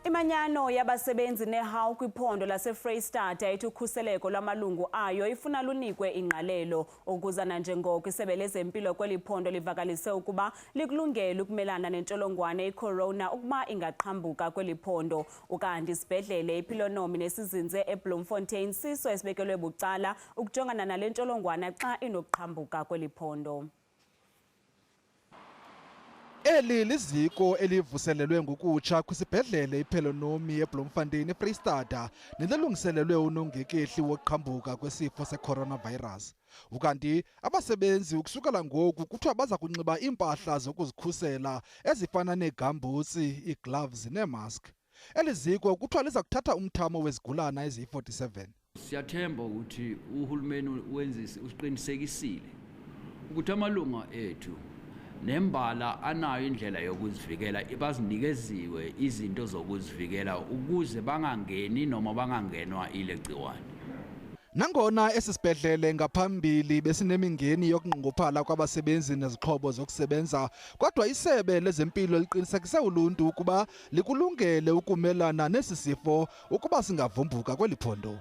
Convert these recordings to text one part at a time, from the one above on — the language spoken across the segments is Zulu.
Imanyano yabasebenzi iNehawu kwiphondo laseFreystata ithi ukhuseleko lwamalungu ayo ifuna lunikwe ingqalelo ukuza nanjengoko isebe lezempilo kweliphondo livakalise ukuba likulungele ukumelana nentsholongwane iCorona ukuba ingaqhambuka kweliphondo. Ukanti isibhedlele iPelenomi nesizinze eBloemfontein siso esibekelwe bucala ukujongana nale ntsholongwane xa inokuqhambuka kweliphondo. Eli liziko elivuselelwe ngokutsha kwisibhedlele iPelenomi eBloemfontein eFreystata nelilungiselelwe unongekehli wokuqhambuka kwesifo secoronavirus. Ukanti abasebenzi ukusukela ngoku kuthiwa baza kunxiba iimpahla zokuzikhusela ezifana neegambutsi, iigloves neemask. Eli ziko kuthiwa liza kuthatha umthamo wezigulana eziyi-47. Siyathemba ukuthi uhulumeni wenza usiqinisekisile ukuthi amalunga ethu nembala anayo indlela yokuzivikela bazinikeziwe izinto zokuzivikela ukuze bangangeni noma bangangenwa ile gciwane. Nangona esibhedlele ngaphambili besinemingeni yokunqongophala kwabasebenzi nezixhobo zokusebenza, kodwa isebe lezempilo liqinisekise uluntu ukuba likulungele ukumelana nesi sifo ukuba singavumbuka kweliphondo.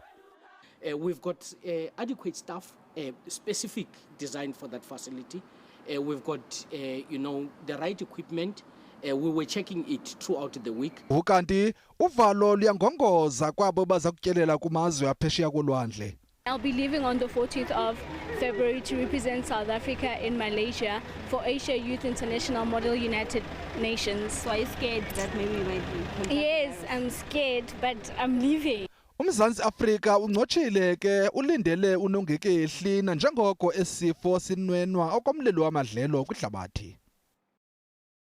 We've got adequate staff, specific design for that facility. We've got, the right equipment. We were checking it throughout the week. Ukanti uvalo luyangongoza kwabo baza kutyelela kumazwe aphesheya kolwandle. I'll be leaving on the 14th of February to represent South Africa in Malaysia for Asia Youth International Model United Nations. So are you scared that maybe you might be? Yes, I'm scared, but I'm leaving. Umzantsi Afrika unqotshile ke ulindele unongekehli nanjengoko esifo sinwenwa okomlilo wamadlelo kwihlabathi.